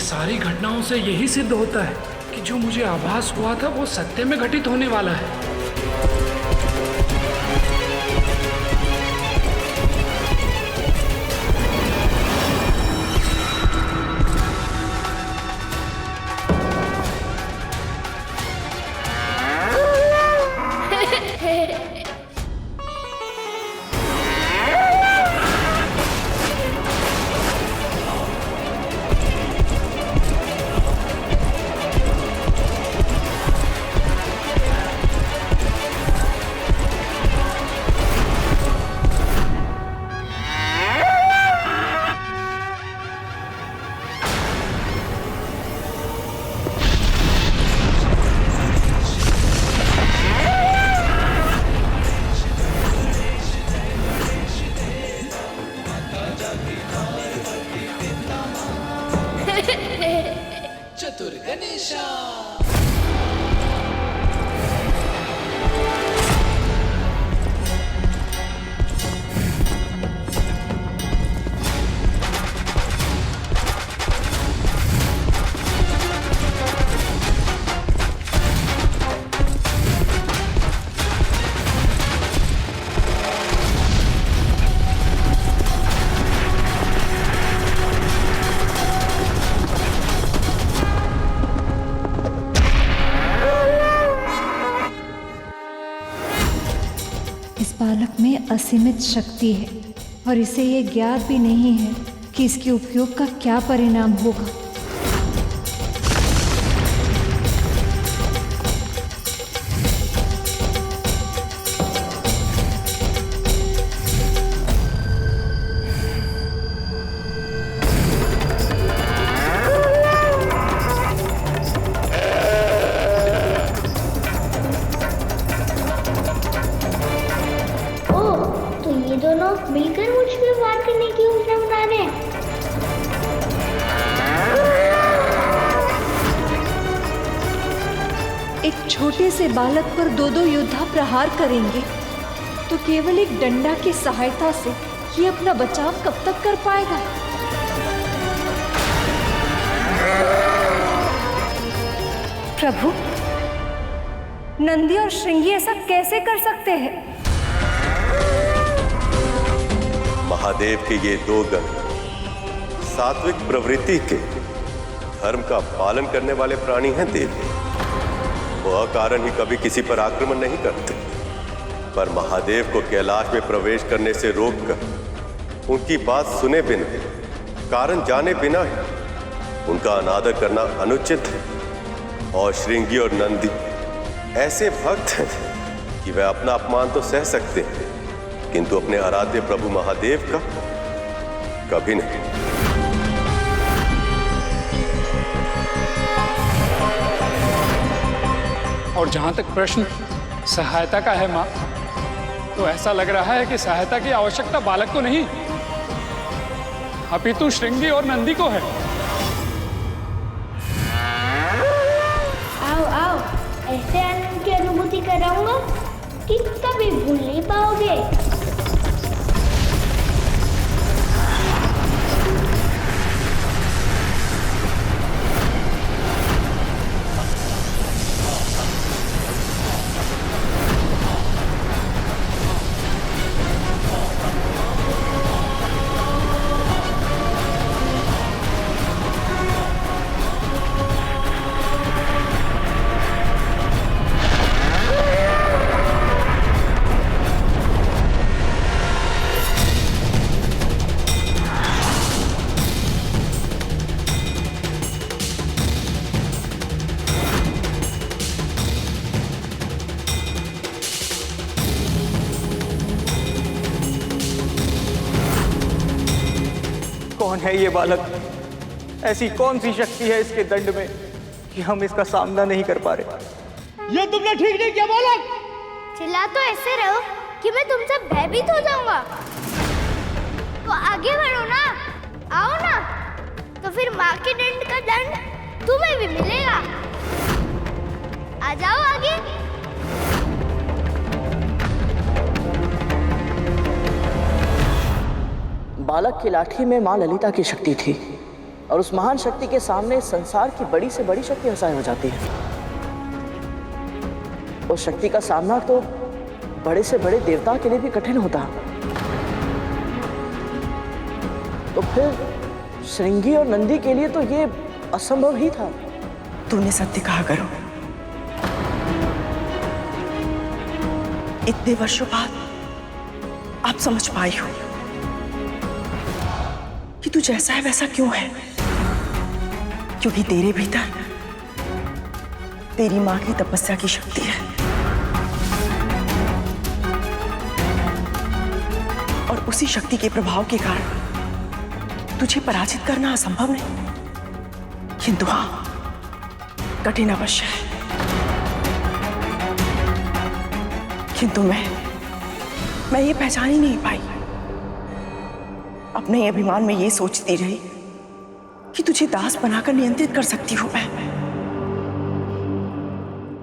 सारी घटनाओं से यही सिद्ध होता है कि जो मुझे आभास हुआ था वो सत्य में घटित होने वाला है। चतुर गणेशा। बालक में असीमित शक्ति है और इसे ये ज्ञात भी नहीं है कि इसके उपयोग का क्या परिणाम होगा। मिलकर मुझ पे वार करने की योजना बना रहे हैं। एक छोटे से बालक पर दो योद्धा प्रहार करेंगे तो केवल एक डंडा की सहायता से ये अपना बचाव कब तक कर पाएगा? प्रभु, नंदी और श्रृंगी ऐसा कैसे कर सकते हैं? महादेव के ये दो गण सात्विक प्रवृत्ति के धर्म का पालन करने वाले प्राणी हैं देवी। वो अकारण ही कभी किसी पर आक्रमण नहीं करते, पर महादेव को कैलाश में प्रवेश करने से रोककर उनकी बात सुने बिना, कारण जाने बिना ही उनका अनादर करना अनुचित है। और श्रृंगी और नंदी ऐसे भक्त हैं कि वह अपना अपमान तो सह सकते हैं, किंतु अपने आराध्य प्रभु महादेव का कभी नहीं। और जहां तक प्रश्न सहायता का है मां, तो ऐसा लग रहा है कि सहायता की आवश्यकता बालक को नहीं अपितु श्रृंगी और नंदी को है। आओ आओ, ऐसे आनंद की अनुभूति कराऊंगा कि कभी भूल नहीं पाओगे। कौन है ये बालक? ऐसी कौन सी शक्ति है इसके दंड में कि हम इसका सामना नहीं कर पा रहे? ये तुमने ठीक नहीं किया बालक। चिल्ला तो ऐसे रहो कि मैं तुमसे भयभीत हो जाऊंगा। तो आगे बढ़ो ना, आओ ना, तो फिर माँ के दंड का दंड तुम्हें भी मिलेगा। आ जाओ आगे। बालक की लाठी में मां ललिता की शक्ति थी, और उस महान शक्ति के सामने संसार की बड़ी से बड़ी शक्ति असहाय हो जाती है। उस शक्ति का सामना तो बड़े से बड़े देवता के लिए भी कठिन होता। तो फिर श्रृंगी और नंदी के लिए तो ये असंभव ही था। तूने सत्य कहा करो। इतने वर्षों बाद आप समझ पाई हो कि तू जैसा है वैसा क्यों है, क्योंकि तेरे भीतर तेरी मां की तपस्या की शक्ति है और उसी शक्ति के प्रभाव के कारण तुझे पराजित करना असंभव नहीं, किंतु हाँ कठिन अवश्य है। किंतु मैं ये पहचान ही नहीं पाई। अपने अभिमान में ये सोचती रही कि तुझे दास बनाकर नियंत्रित कर सकती हूं मैं।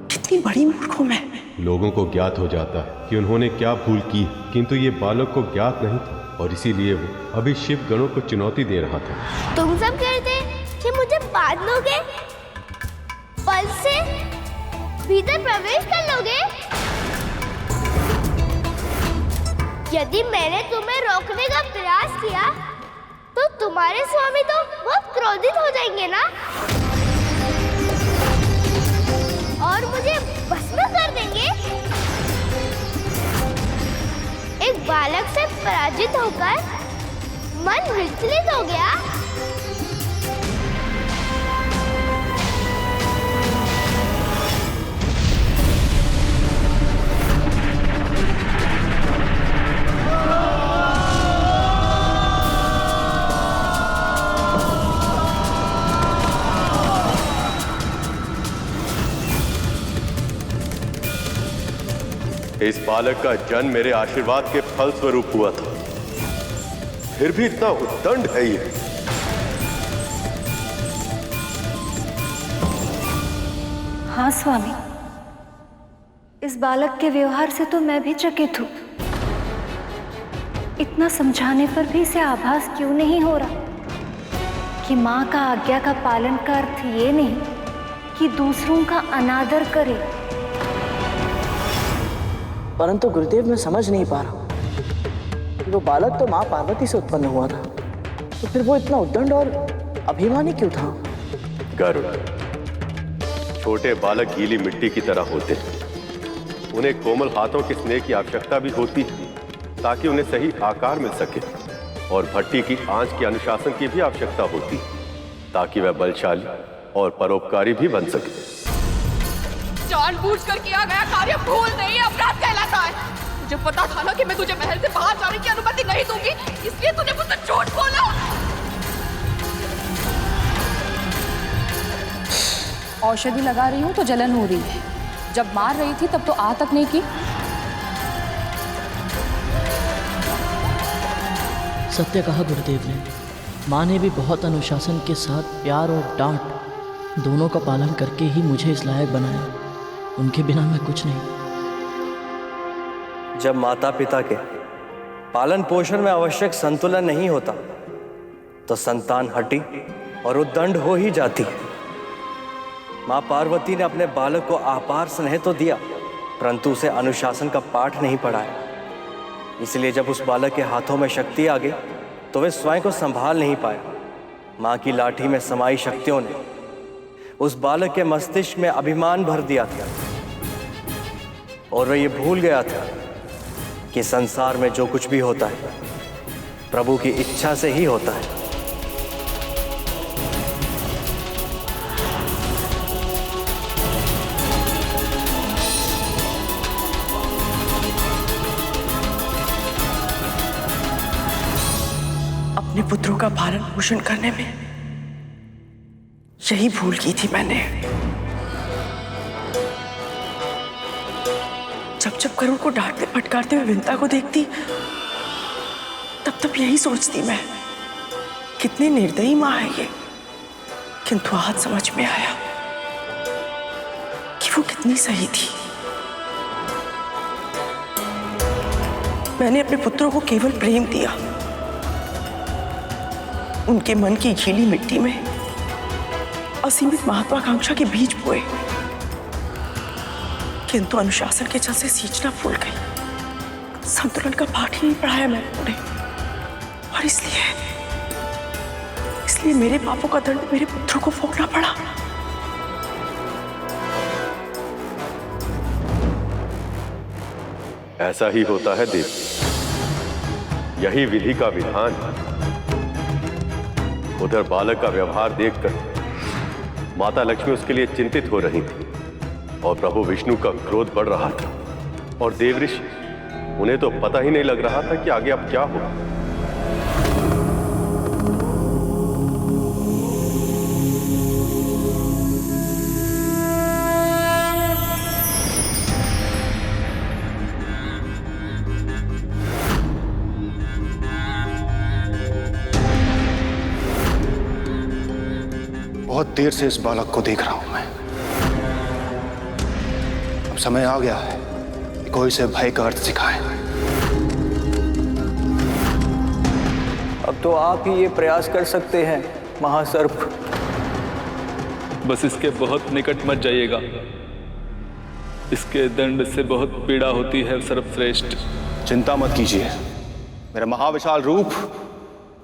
कितनी बड़ी मूर्ख हूं मैं। लोगों को ज्ञात हो जाता है कि उन्होंने क्या भूल की, किंतु ये बालक को ज्ञात नहीं था और इसीलिए वो अभी शिव गणों को चुनौती दे रहा था। तुम सब कहते कि मुझे बांध लोगे, पल से भीतर प्रवेश कर लोगे। यदि मैंने तुम्हें रोकने का प्रयास किया तो तुम्हारे स्वामी तो बहुत क्रोधित हो जाएंगे ना, और मुझे भस्म कर देंगे। एक बालक से पराजित होकर मन विचलित हो गया। इस बालक का जन्म मेरे आशीर्वाद के फल स्वरूप हुआ था, फिर भी इतना उद्दंड है ये। हाँ स्वामी, इस बालक के व्यवहार से तो मैं भी चकित हूँ। इतना समझाने पर भी इसे आभास क्यों नहीं हो रहा कि माँ का आज्ञा का पालन का अर्थ ये नहीं कि दूसरों का अनादर करे। परंतु गुरुदेव मैं समझ नहीं पा रहा कि वो बालक तो माँ पार्वती से उत्पन्न हुआ था, तो फिर वो इतना उद्दंड और अभिमानी क्यों था? गरुड़, छोटे बालक गीली मिट्टी की तरह होते हैं। उन्हें कोमल हाथों के स्नेह की आवश्यकता भी होती है ताकि उन्हें सही आकार मिल सके, और भट्टी की आंच के अनुशासन की भी आवश्यकता होती ताकि वह बलशाली और परोपकारी भी बन सके। जानबूझकर किया गया कार्य भूल नहीं, अपराध कहलाता है। मुझे पता था ना कि मैं तुझे महल से बाहर जाने की अनुमति नहीं दूंगी, इसलिए तूने मुझसे झूठ बोला। औषधि लगा रही हूँ तो जलन हो रही है, जब मार रही थी तब तो आ तक नहीं की। सत्य कहा गुरुदेव ने। माँ ने भी बहुत अनुशासन के साथ प्यार और डांट दोनों का पालन करके ही मुझे इस लायक बनाया। उनके बिना मैं कुछ नहीं। जब माता पिता के पालन पोषण में आवश्यक संतुलन नहीं होता तो संतान हठी और उद्दंड हो ही जाती है। माँ पार्वती ने अपने बालक को अपार स्नेह तो दिया, परंतु उसे अनुशासन का पाठ नहीं पढ़ाया। इसलिए जब उस बालक के हाथों में शक्ति आ गई तो वे स्वयं को संभाल नहीं पाया। माँ की लाठी में समाई शक्तियों ने उस बालक के मस्तिष्क में अभिमान भर दिया था और वह ये भूल गया था कि संसार में जो कुछ भी होता है प्रभु की इच्छा से ही होता है। अपने पुत्रों का पालन पोषण करने में यही भूल की थी मैंने। जब जब करुण को डांटते फटकारते हुए विंता को देखती तब तब यही सोचती मैं, कितनी निर्दयी माँ है ये। किंतु आज समझ में आया कि वो कितनी सही थी। मैंने अपने पुत्रों को केवल प्रेम दिया, उनके मन की गीली मिट्टी में असीमित महत्वाकांक्षा के बीज बोए, किंतु अनुशासन के जल से सींचना भूल गई। संतुलन का पाठ ही नहीं पढ़ाया मैंने उन्हें, और इसलिए मेरे पापों का दंड मेरे पुत्रों को भोगना पड़ा। ऐसा ही होता है देव, यही विधि का विधान। उधर बालक का व्यवहार देखकर माता लक्ष्मी उसके लिए चिंतित हो रही थी और प्रभु विष्णु का क्रोध बढ़ रहा था, और देव ऋषि उन्हें तो पता ही नहीं लग रहा था कि आगे अब क्या हो। बहुत देर से इस बालक को देख रहा हूं मैं। अब समय आ गया है कि कोई इसे भय का अर्थ सिखाए। अब तो आप ही ये प्रयास कर सकते हैं महासर्प। बस इसके बहुत निकट मत जाइएगा, इसके दंड से बहुत पीड़ा होती है सर्वश्रेष्ठ। चिंता मत कीजिए, मेरा महाविशाल रूप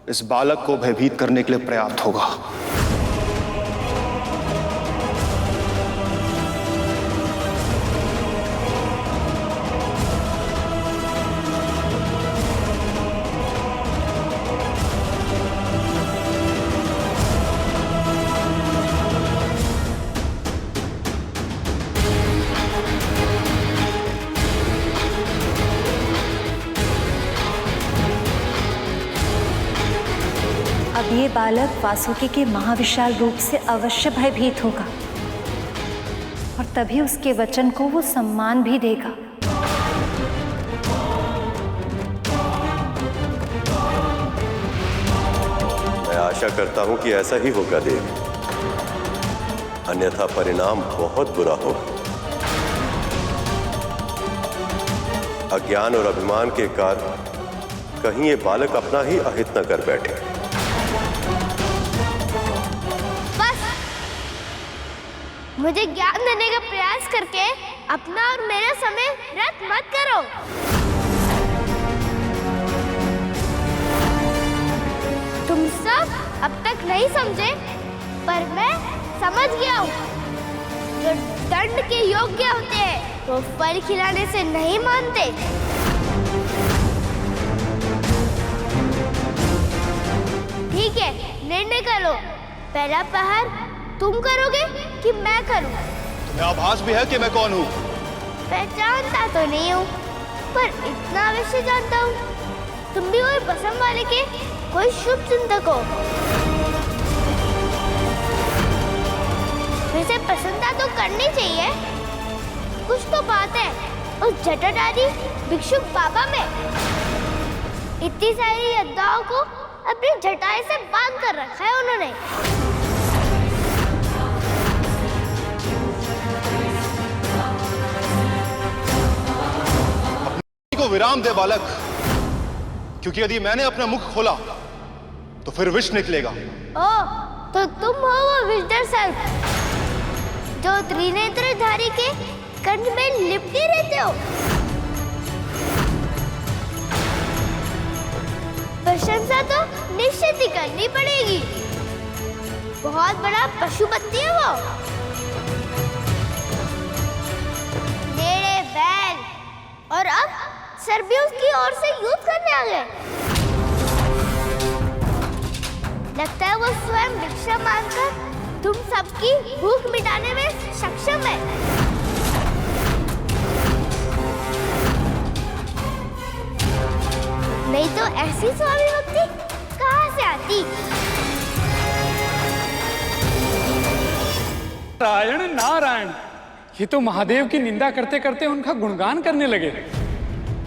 इस बालक को भयभीत करने के लिए पर्याप्त होगा। अब ये बालक वासुकी के महाविशाल रूप से अवश्य भयभीत होगा, और तभी उसके वचन को वो सम्मान भी देगा। मैं आशा करता हूं कि ऐसा ही होगा देव, अन्यथा परिणाम बहुत बुरा होगा। अज्ञान और अभिमान के कारण कहीं ये बालक अपना ही अहित न कर बैठे। मुझे ज्ञान देने का प्रयास करके अपना और मेरा समय व्यर्थ मत करो। तुम सब अब तक नहीं समझे, पर मैं समझ गया हूँ। जो दंड के योग्य होते हैं वो फल खिलाने से नहीं मानते। ठीक है, निर्णय करो। पहला प्रहार तुम करोगे कि मैं करूं? तुम्हें आभास भी है कि मैं कौन हूं? पहचानता तो नहीं हूं, पर इतना अवश्य जानता हूं, तुम भी वही बसम वाले के कोई शुभ चिंतक हो। वैसे प्रसन्नता तो करनी चाहिए, कुछ तो बात है उस जटाधारी भिक्षु बाबा में। इतनी सारी योद्धाओं को अपनी जटाएं से बांध कर रखा है उन्होंने। को विराम दे बालक, क्योंकि यदि मैंने अपना मुख खोला तो फिर विष निकलेगा। ओ, तो तुम हो वो विषधर सर्प जो त्रिनेत्रधारी के कंठ में लिपटे रहते हो। प्रशंसा तो निश्चित ही करनी पड़ेगी, बहुत बड़ा पशुपति है वो। मेरे बैल, और अब सर्बियों की ओर से युद्ध करने आ गए। लगता है वो स्वयं भिक्षा मांगकर तुम सबकी भूख मिटाने में सक्षम है। नहीं तो ऐसी स्वामी भक्ति कहाँ से आती? नारायण नारायण, ये तो महादेव की निंदा करते करते उनका गुणगान करने लगे।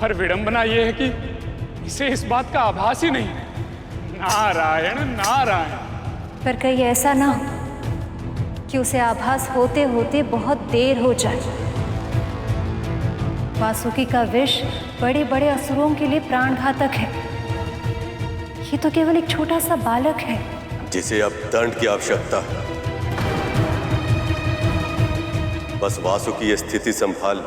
पर विडंबना यह है कि इसे इस बात का आभास ही नहीं। नारायण नारायण। पर कहीं ऐसा ना हो कि उसे आभास होते होते बहुत देर हो जाए। वासुकी का विष बड़े बड़े असुरों के लिए प्राणघातक है। ये तो केवल एक छोटा सा बालक है जिसे अब दंड की आवश्यकता है। बस वासु की यह स्थिति संभाल,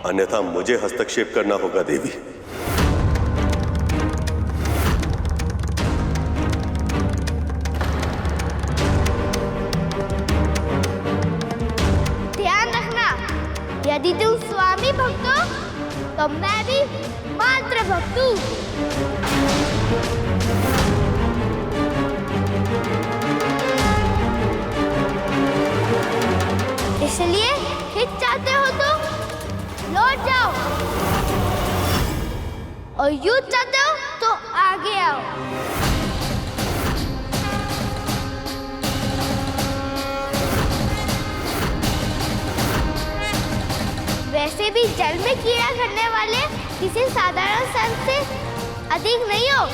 अन्यथा मुझे हस्तक्षेप करना होगा देवी। ध्यान रखना, यदि तुम स्वामी भक्त हो तो मैं भी मात्र भक्त हूँ। इसलिए हित चाहते हो तो लौट जाओ, और युद्ध चाहते हो तो आगे आओ। वैसे भी जल में कीड़ा करने वाले किसी साधारण सर्प से अधिक नहीं हो।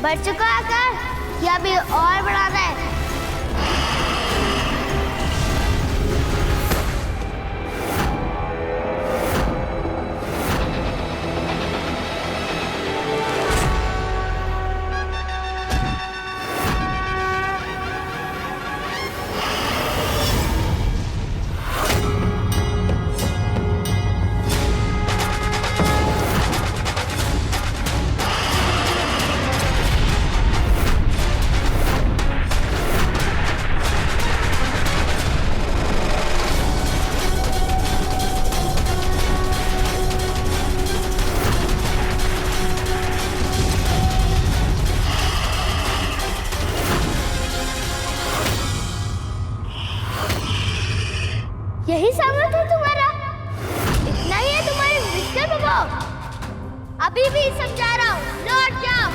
बढ़ चुका आकार, या भी और बढ़ाना है? यही सामर्थ है तुम्हारा? इतना ही है तुम्हारे विश्व प्रभाव? अभी भी समझा रहा हूँ, लौट जाओ।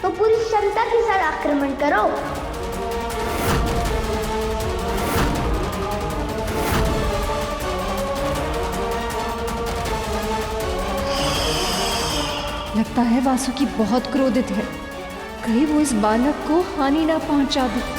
तो पूरी क्षमता के साथ आक्रमण करो। लगता है वासुकी बहुत क्रोधित है, कहीं वो इस बालक को हानि ना पहुंचा दे।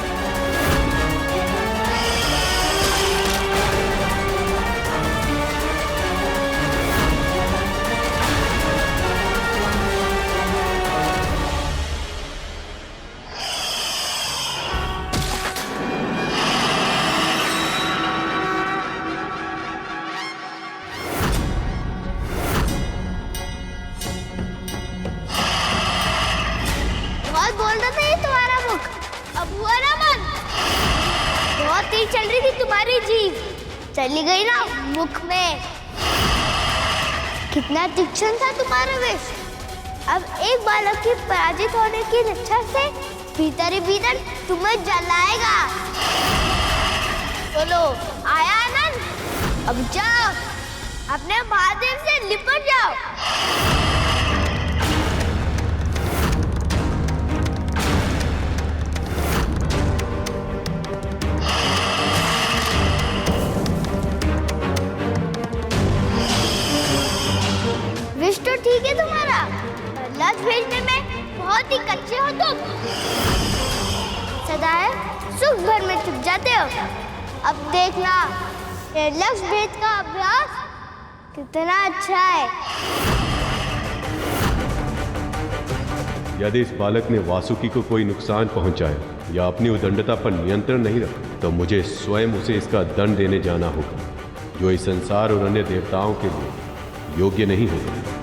चल रही थी तुम्हारी जीभ, चली गई ना मुख में। कितना तीक्ष्ण था तुम्हारा विष। अब एक बालक के पराजित होने की इच्छा से भीतर ही भीतर तुम्हें जलाएगा। बोलो आया आनंद? अब जाओ, अपने महादेव से लिपट जाओ। विष तो ठीक है तुम्हारा, लक्ष्य भेजने में बहुत ही कच्चे हो तुम। सदा सुख भर में चुप जाते हो। अब देखना ये लक्ष्य भेद का अभ्यास कितना अच्छा है। यदि इस बालक ने वासुकी को कोई नुकसान पहुंचाया या अपनी उदंडता पर नियंत्रण नहीं रखा तो मुझे स्वयं उसे इसका दंड देने जाना होगा, जो इस संसार और अन्य देवताओं के लिए योग्य नहीं होगा।